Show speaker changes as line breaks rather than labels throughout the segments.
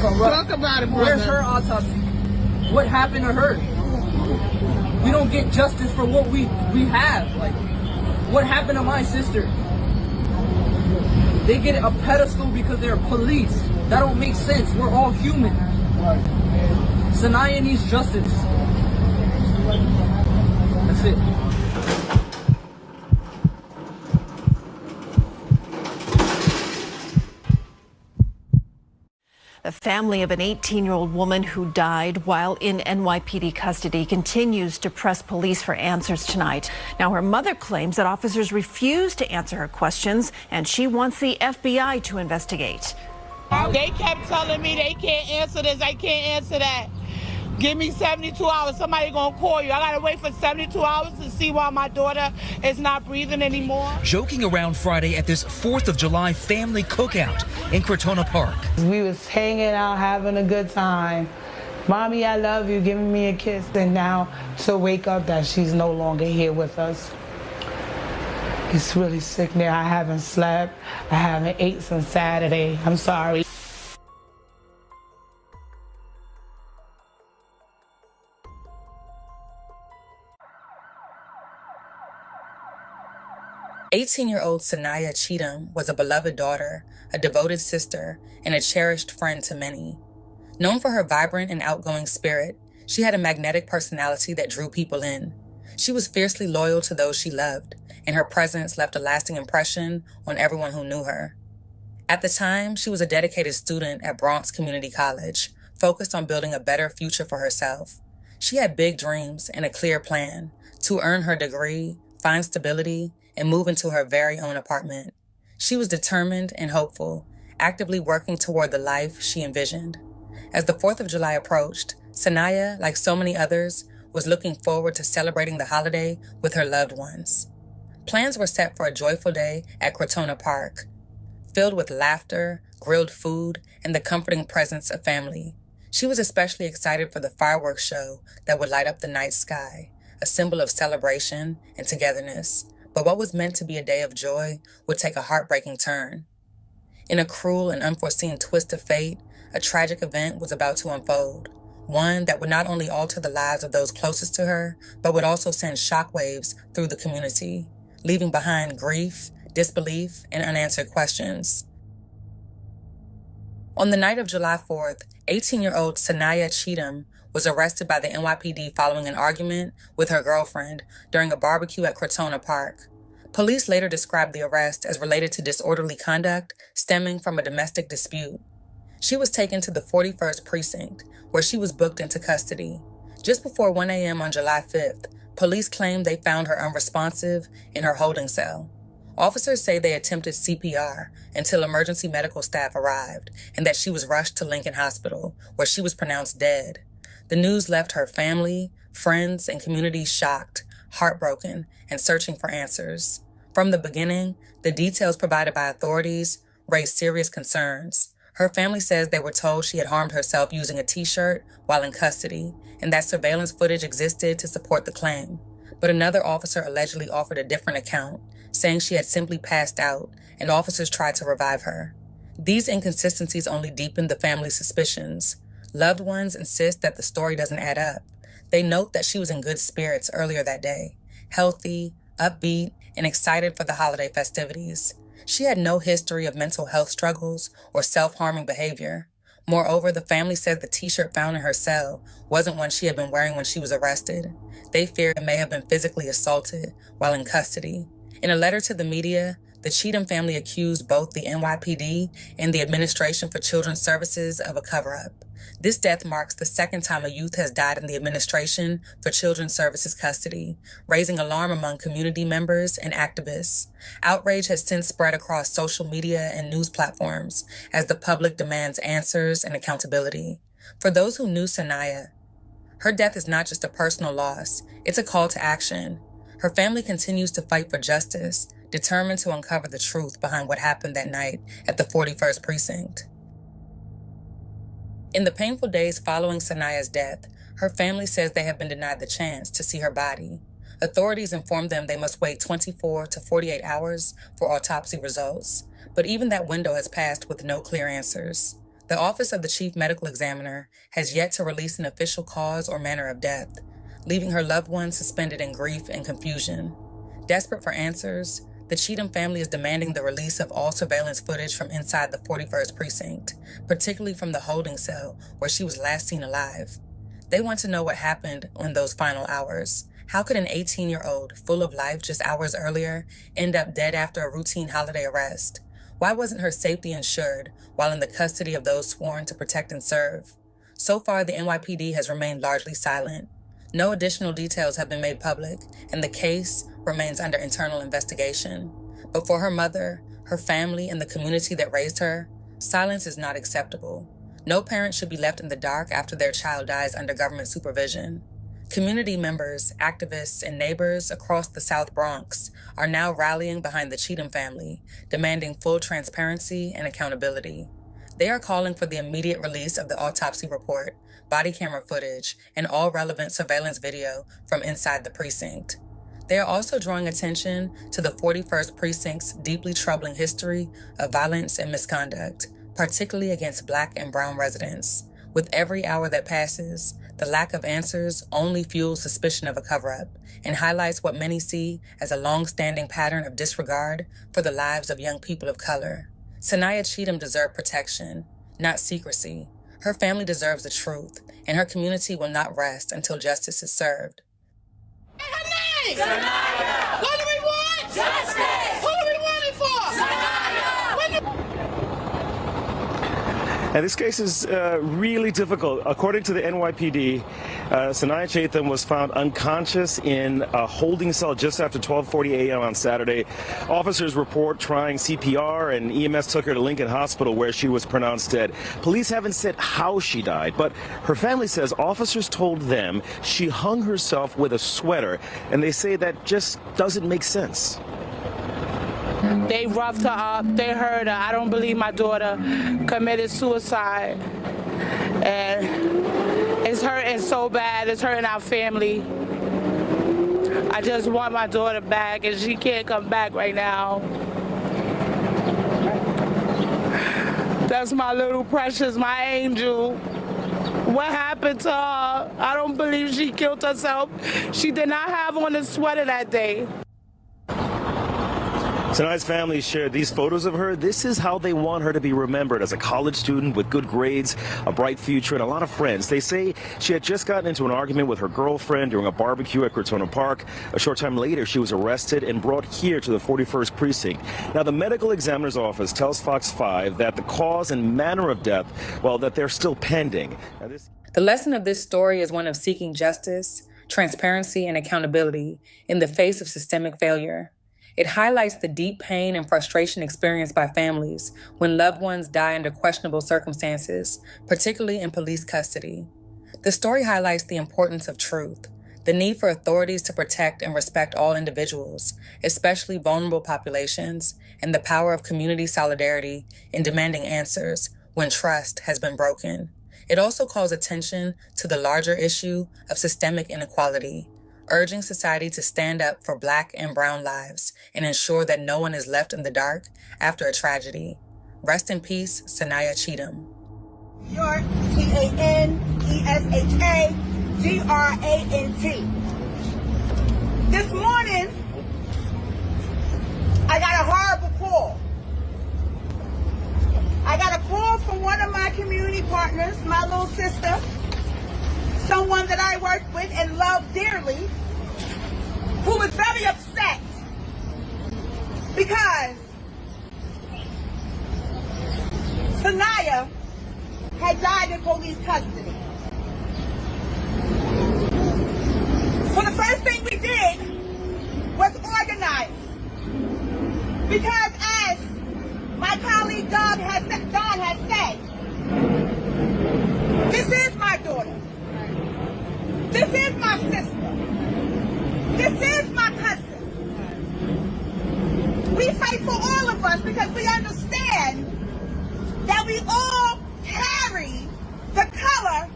Talk about it, brother.
Where's her autopsy? What happened to her? We don't get justice for what we have. Like, what happened to my sister? They get a pedestal because they're police. That don't make sense. We're all human. Saniyah needs justice. That's it.
The family of an 18-year-old woman who died while in NYPD custody continues to press police for answers tonight. Now, her mother claims that officers refused to answer her questions, and she wants the FBI to investigate.
They kept telling me they can't answer this, I can't answer that. Give me 72 hours, somebody gonna call you. I gotta wait for 72 hours to see why my daughter is not breathing anymore.
Joking around Friday at this 4th of July family cookout in Crotona Park.
We was hanging out, having a good time. Mommy, I love you, giving me a kiss. And now to wake up that she's no longer here with us. It's really sick now. I haven't slept. I haven't ate since Saturday. I'm sorry.
"18-year-old Saniyah Cheatham was a beloved daughter, a devoted sister, and a cherished friend to many. Known for her vibrant and outgoing spirit, she had a magnetic personality that drew people in. She was fiercely loyal to those she loved, and her presence left a lasting impression on everyone who knew her. At the time, she was a dedicated student at Bronx Community College, focused on building a better future for herself. She had big dreams and a clear plan to earn her degree, find stability, and move into her very own apartment. She was determined and hopeful, actively working toward the life she envisioned. As the 4th of July approached, Saniyah, like so many others, was looking forward to celebrating the holiday with her loved ones. Plans were set for a joyful day at Crotona Park, filled with laughter, grilled food, and the comforting presence of family. She was especially excited for the fireworks show that would light up the night sky, a symbol of celebration and togetherness. But what was meant to be a day of joy would take a heartbreaking turn. In a cruel and unforeseen twist of fate, a tragic event was about to unfold, one that would not only alter the lives of those closest to her, but would also send shockwaves through the community, leaving behind grief, disbelief, and unanswered questions. On the night of July 4th, 18-year-old Saniyah Cheatham was arrested by the NYPD following an argument with her girlfriend during a barbecue at Crotona Park. Police later described the arrest as related to disorderly conduct stemming from a domestic dispute. She was taken to the 41st Precinct, where she was booked into custody. Just before 1 a.m. on July 5th, police claimed they found her unresponsive in her holding cell. Officers say they attempted CPR until emergency medical staff arrived and that she was rushed to Lincoln Hospital, where she was pronounced dead. The news left her family, friends, and community shocked, heartbroken, and searching for answers. From the beginning, the details provided by authorities raised serious concerns. Her family says they were told she had harmed herself using a t-shirt while in custody, and that surveillance footage existed to support the claim. But another officer allegedly offered a different account, saying she had simply passed out, and officers tried to revive her. These inconsistencies only deepened the family's suspicions. Loved ones insist that the story doesn't add up. They note that she was in good spirits earlier that day, healthy, upbeat, and excited for the holiday festivities. She had no history of mental health struggles or self-harming behavior. Moreover, the family says the t-shirt found in her cell wasn't one she had been wearing when she was arrested. They fear it may have been physically assaulted while in custody. In a letter to the media, the Cheatham family accused both the NYPD and the Administration for Children's Services of a cover-up. This death marks the second time a youth has died in the Administration for Children's Services custody, raising alarm among community members and activists. Outrage has since spread across social media and news platforms as the public demands answers and accountability. For those who knew Saniyah, her death is not just a personal loss, it's a call to action. Her family continues to fight for justice, determined to uncover the truth behind what happened that night at the 41st Precinct. In the painful days following Saniyah's death, her family says they have been denied the chance to see her body. Authorities informed them they must wait 24 to 48 hours for autopsy results, but even that window has passed with no clear answers. The Office of the Chief Medical Examiner has yet to release an official cause or manner of death, leaving her loved ones suspended in grief and confusion. Desperate for answers, the Cheatham family is demanding the release of all surveillance footage from inside the 41st precinct, particularly from the holding cell where she was last seen alive. They want to know what happened in those final hours. How could an 18-year-old, full of life just hours earlier, end up dead after a routine holiday arrest? Why wasn't her safety ensured while in the custody of those sworn to protect and serve? So far, the NYPD has remained largely silent. No additional details have been made public, and the case remains under internal investigation. But for her mother, her family, and the community that raised her, silence is not acceptable. No parent should be left in the dark after their child dies under government supervision. Community members, activists, and neighbors across the South Bronx are now rallying behind the Cheatham family, demanding full transparency and accountability. They are calling for the immediate release of the autopsy report, body camera footage, and all relevant surveillance video from inside the precinct. They are also drawing attention to the 41st Precinct's deeply troubling history of violence and misconduct, particularly against Black and brown residents. With every hour that passes, the lack of answers only fuels suspicion of a cover-up and highlights what many see as a long-standing pattern of disregard for the lives of young people of color. Saniyah Cheatham deserved protection, not secrecy. Her family deserves the truth, and her community will not rest until justice is served.
Her name! Saniyah! What do we want? Justice! Who do we want it for? Saniyah!
And this case is really difficult. According to the NYPD, Saniyah Cheatham was found unconscious in a holding cell just after 12:40 a.m. on Saturday. Officers report trying CPR, and EMS took her to Lincoln Hospital where she was pronounced dead. Police haven't said how she died, but her family says officers told them she hung herself with a sweater, and they say that just doesn't make sense.
They roughed her up, they hurt her. I don't believe my daughter committed suicide. And it's hurting so bad, it's hurting our family. I just want my daughter back, and she can't come back right now. That's my little precious, my angel. What happened to her? I don't believe she killed herself. She did not have on a sweater that day.
Saniyah's family shared these photos of her. This is how they want her to be remembered, as a college student with good grades, a bright future, and a lot of friends. They say she had just gotten into an argument with her girlfriend during a barbecue at Crotona Park. A short time later, she was arrested and brought here to the 41st Precinct. Now, the medical examiner's office tells Fox 5 that the cause and manner of death, well, that they're still pending.
The lesson of this story is one of seeking justice, transparency, and accountability in the face of systemic failure. It highlights the deep pain and frustration experienced by families when loved ones die under questionable circumstances, particularly in police custody. The story highlights the importance of truth, the need for authorities to protect and respect all individuals, especially vulnerable populations, and the power of community solidarity in demanding answers when trust has been broken. It also calls attention to the larger issue of systemic inequality, urging society to stand up for Black and brown lives and ensure that no one is left in the dark after a tragedy. Rest in peace, Saniyah Cheatham.
New York, TANESHAGRANT. This morning, I got a horrible call. I got a call from one of my community partners, my little sister, someone that I work with and love dearly, who was very upset because Saniyah had died in police custody. So the first thing we did was organize, because as my colleague Don has said, this is my daughter. This is my sister. This is my cousin. We fight for all of us because we understand that we all carry the color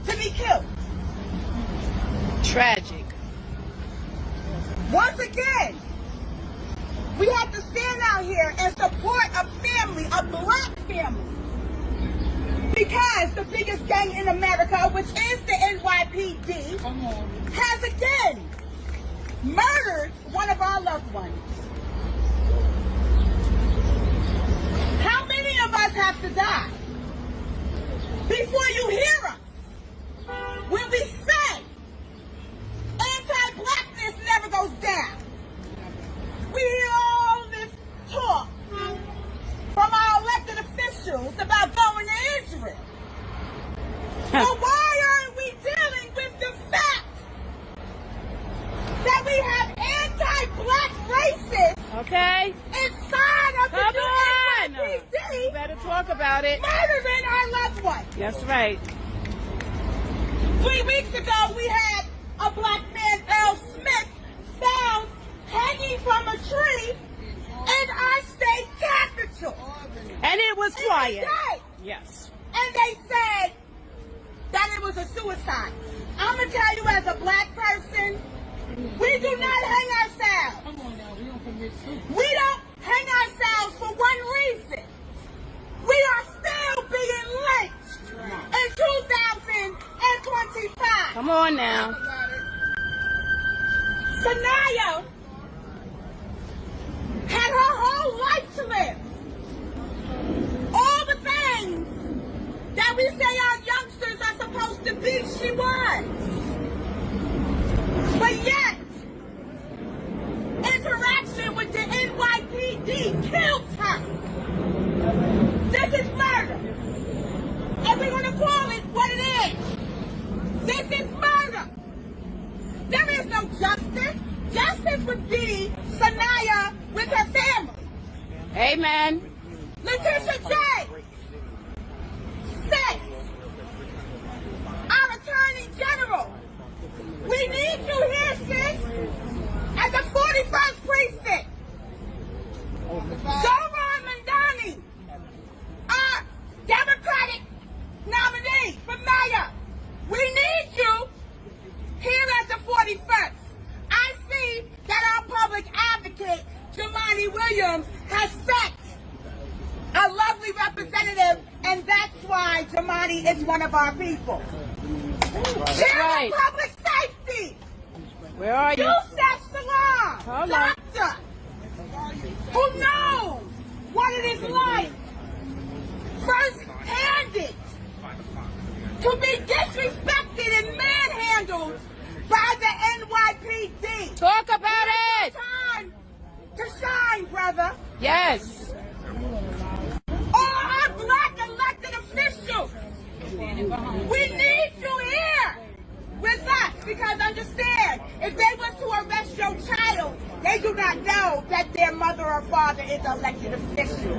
to be killed.
Tragic.
Once again, we have to stand out here and support a family, a Black family, Because the biggest gang in America, which is the NYPD, has again murdered one of our loved ones. How many of us have to die before you hear us when we say anti-blackness never goes down? We hear all this talk from our elected officials about going to Israel. But why aren't we dealing with the fact that we have anti-black racists inside of the NYPD?
You better talk about it.
Murdering our loved ones.
That's right.
3 weeks ago, we had a black man, Earl Smith, found hanging from a tree in our state capital.
And it was quiet.
Yes. And they said that it was a suicide. I'm going to tell you as a black person, we do not hang ourselves. We don't hang ourselves for one reason. We are still being lynched in 2025.
Come on now.
Saniyah had her whole life to live. All the things that we say our youngsters are supposed to be, she was. But yet, interaction with the NYPD killed her. This is murder. And we're going to call it what it is. This is murder. There is no justice. Justice would be Saniyah with her family.
Amen.
Letitia J. says, our Attorney General, we need you here, sis, at the 41st Precinct. Zoran Mandani, our Democratic nominee for mayor, we need you here at the 41st. I see that our public advocate, Jamani Williams, has set a lovely representative, and that's why Jamani is one of our people. Chairman of Public Safety.
Where are you?
Yusef Salam, doctor, who knows what it is like, first-handed, to be disrespected and manhandled by the NYPD.
Talk about it.
Time to shine, brother.
Yes.
All our black elected officials, we need you here with us, because understand, if they was to arrest your child, they do not know that their mother or father is an elected official.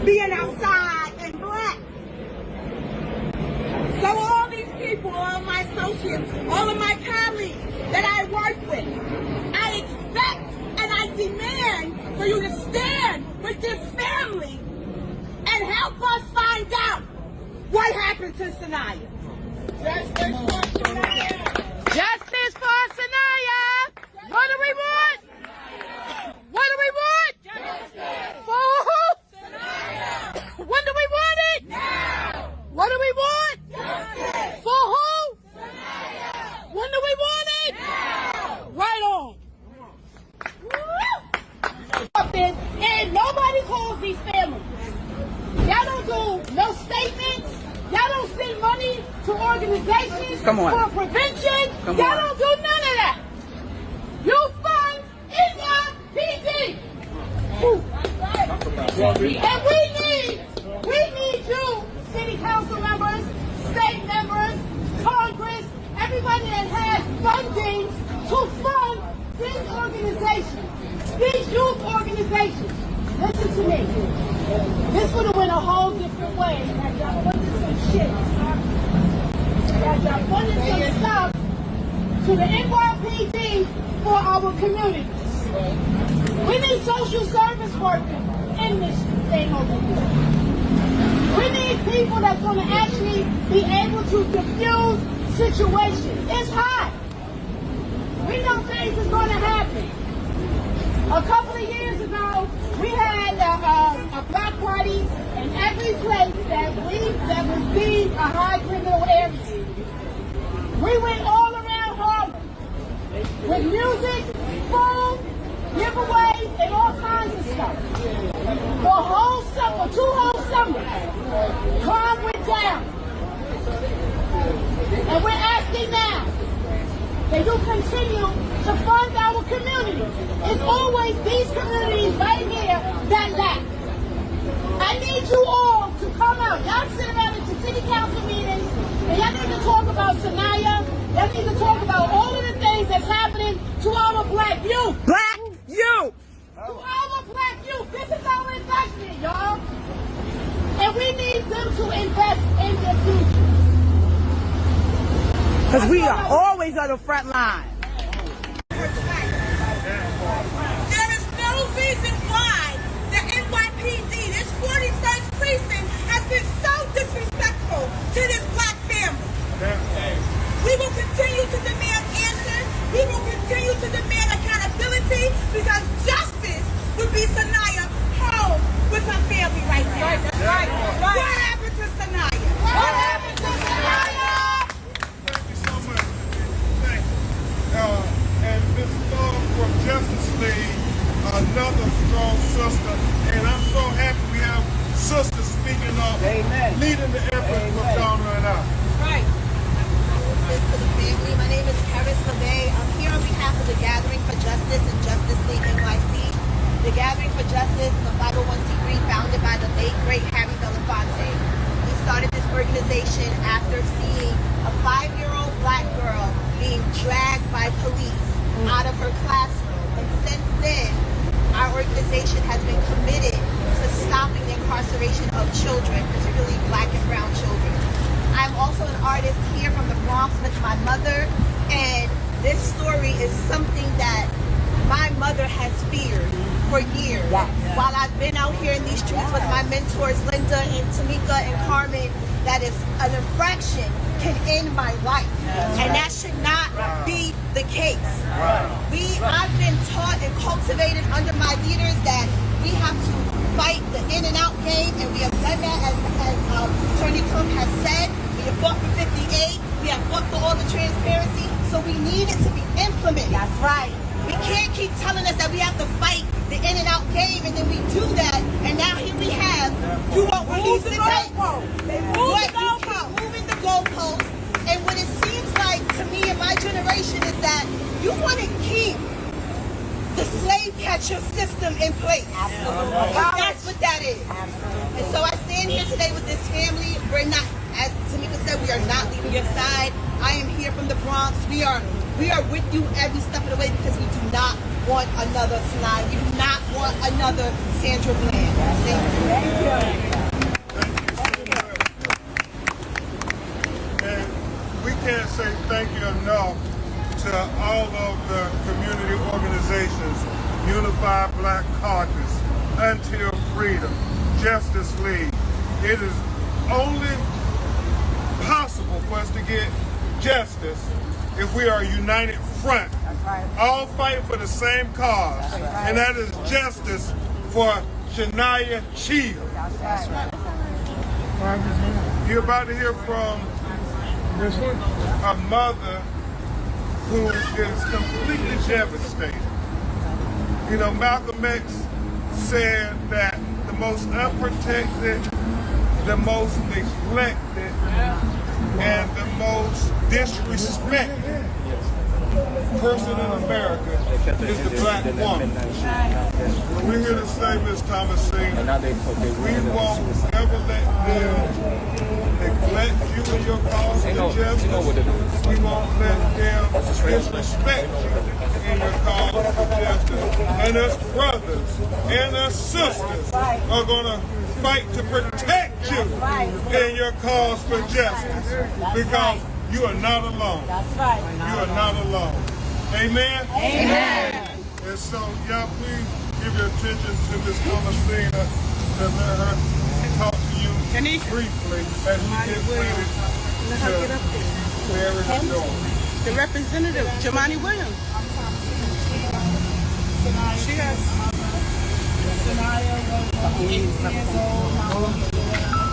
Being outside and black. So all these people, all my associates, all of my colleagues that I work with, I expect and I demand for you to stand with this family and help us find out what happened to Saniyah. Justice for Saniyah!
Justice for Saniyah! What do we want? What do we want? Justice! For who? Saniyah! When do we want it? Now! What do we want? Justice! For who? Saniyah! When do we want it? Now! Right on!
And nobody calls these families. Y'all don't do no statements. Y'all don't send money to organizations for prevention. Y'all don't do none of that. You fund NYPD. And we need you, city council members, state members, Congress, everybody that has funding to fund these organizations. These youth organizations, listen to me. This would have went a whole different way. Had y'all funded some shit. Had y'all funded some stuff to the NYPD for our communities. We need social service workers in this thing over here. We need people that's going to actually be able to diffuse situations. It's hot. We know things is going to happen. A couple of years ago, we had a block party, and every only place that was deemed a high criminal area. We went all around Harlem with music, food, giveaways, and all kinds of stuff. For a whole summer, 2 whole summers, crime went down. And we're asking now that you continue to fund our community. It's always these communities right here that lack. I need you all to come out. Y'all sit around at your city council meetings, and y'all need to talk about Saniyah. Y'all need to talk about all of the things that's happening to our black youth.
Black youth!
To our black youth. This is our investment, y'all. And we need them to invest in their future.
Because we are always on the front line.
There is no reason why the NYPD, this 41st precinct, has been so disrespectful to this black family. We will continue to demand answers. We will continue to demand accountability because justice would be Saniyah home with her family right now. That's right. What happened to Saniyah? What happened to Saniyah?
Thank you so much. Thank you. And Ms. Thorne from Justice League, another strong sister. And I'm so happy we have sisters speaking up, leading the effort with Donna and I.
Right.
To the family. My name is CUST0DY. I'm here on behalf of the Gathering for Justice and Justice League NYC. The Gathering for Justice is a 501c3 founded by the late, great Harry Belafonte. He started this organization after seeing a 5-year-old black girl being dragged by police out of her classroom. And since then, our organization has been committed to stopping the incarceration of children, particularly black and brown children. I'm also an artist here from the Bronx with my mother, and this story is something that my mother has feared for years. While I've been out here in these streets with my mentors, Linda and Tamika and Carmen, that if an infraction can end my life, and that should not be the case. I've been taught and cultivated under my leaders that we have to fight the in and out game, and we have done that as Attorney Cook has said. We have fought for 58. We have fought for all the transparency. So we need it to be implemented. That's right. We can't keep telling us that we have to fight the in and out game, and then we do that, and now here we have, you won't release the tapes. You keep moving the goalposts, and what it seems like to me and my generation is that you want to keep the slave catcher system in place. Absolutely. That's what that is. Absolutely. And so I stand here today with this family. We're not, as Tamika said, we are not leaving your side. I am here from the Bronx. We are with you every step of the way because we do not want another Saniyah. We do not want another Sandra Bland. Thank you.
Thank you so much. And we can't say thank you enough to all of the community organizations, Unified Black Caucus, Until Freedom, Justice League. It is only possible for us to get justice if we are a united front, all fighting for the same cause, and that is justice for Saniyah Cheatham. You're about to hear from a mother who is completely devastated. You know, Malcolm X said that the most unprotected, the most neglected, and the most disrespected person in America is the black woman. We're here to say, Ms. Thomasine, we won't ever let them neglect you and your cause for justice. We won't let them disrespect you in your cause for justice. And us brothers and us sisters are going to fight to protect you in your cause for justice, because you are not alone. That's right. You are not alone. Amen? Amen. And so, y'all please give your attention to Ms. Thomasine to let her talk to you briefly as we get ready to bury her daughter.
The representative, Jamani Williams. She has Saniyah was 18 years old.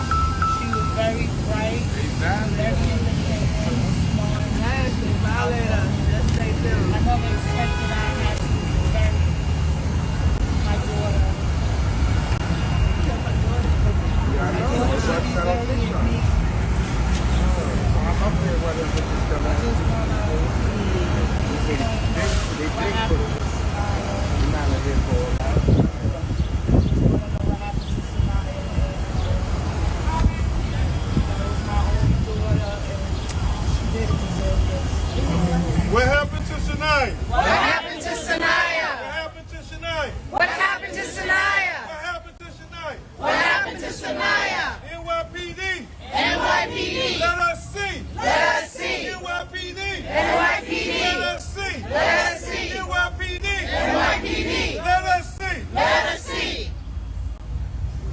Saniyah!
NYPD!
NYPD!
Let us see!
Let us see!
NYPD!
NYPD!
Let us see!
Let us see!
NYPD!
NYPD!
Let us see!
Let us see!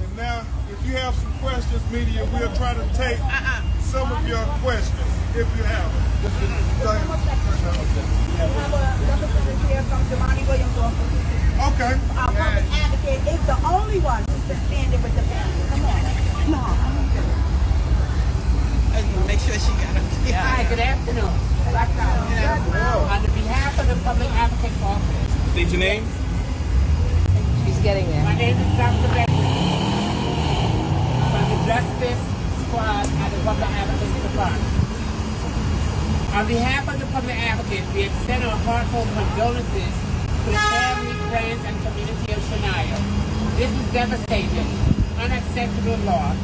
And now, if you have some questions, media, we'll try to take some of your questions, if you have them.
We have a representative here from Jamani Williams' office.
Okay.
Our public advocate is the only one who's standing with the family. Come on. Come on.
Make sure she got it. Hi, good afternoon. On behalf of the Public Advocate's Office.
State your name.
She's getting there. My name is Dr. Becky from the Justice Squad at the Public Advocate's Department. On behalf of the Public Advocate, we extend our heartfelt condolences to the family, friends, and community of Saniyah. This is devastating, unacceptable loss.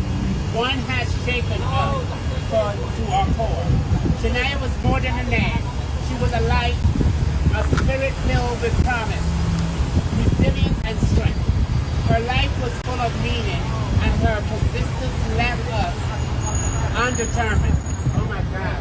One has shaken us to our core. Saniyah was more than a name. She was a light, a spirit filled with promise, resilience, and strength. Her life was full of meaning, and her persistence left us undetermined. Oh my God.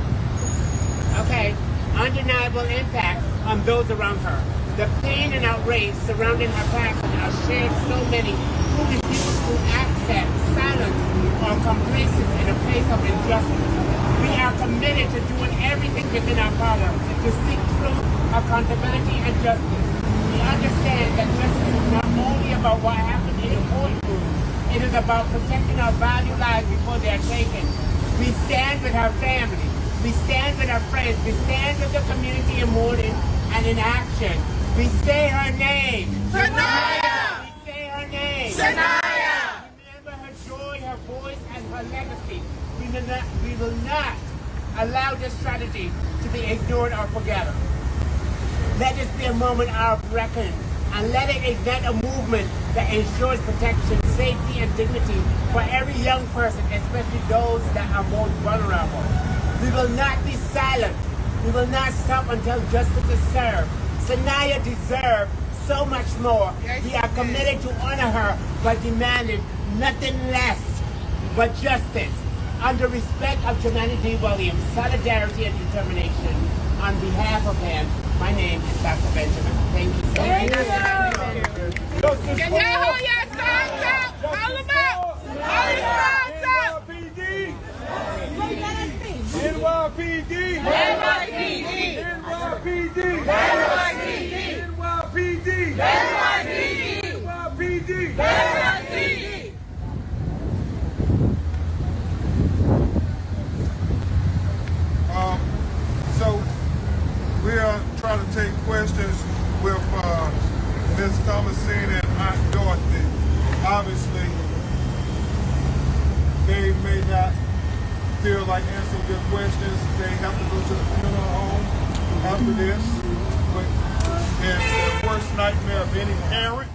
Okay, undeniable impact on those around her. The pain and outrage surrounding her passing are shared so many who refuse to accept silence or complacency in the face of injustice. We are committed to doing everything within our power to seek truth, accountability, and justice. We understand that justice is not only about what happened in the courtroom, it is about protecting our valued lives before they are taken. We stand with her family. We stand with our friends. We stand with the community in mourning and in action. We say her name.
Saniyah!
We say her name.
Saniyah!
Remember her joy, her voice, and her legacy. We will not allow this tragedy to be ignored or forgotten. Let this be a moment of reckoning, and let it ignite a movement that ensures protection, safety, and dignity for every young person, especially those that are most vulnerable. We will not be silent. We will not stop until justice is served. Saniyah deserves so much more. We are committed to honor her by demanding nothing less but justice. Under respect of Jamani Williams, solidarity and determination. On behalf of him, my name is Dr. Benjamin. Thank you so much.
Can y'all hold your signs up? Hold them up! Hold your signs up!
NYPD!
NYPD!
NYPD!
NYPD!
NYPD!
NYPD! NYPD!
So we are trying to take questions with Ms. Thomasine and Aunt Dorothy. Obviously, they may not feel like answering your questions. They have to go to the funeral home after this. And the worst nightmare of any parent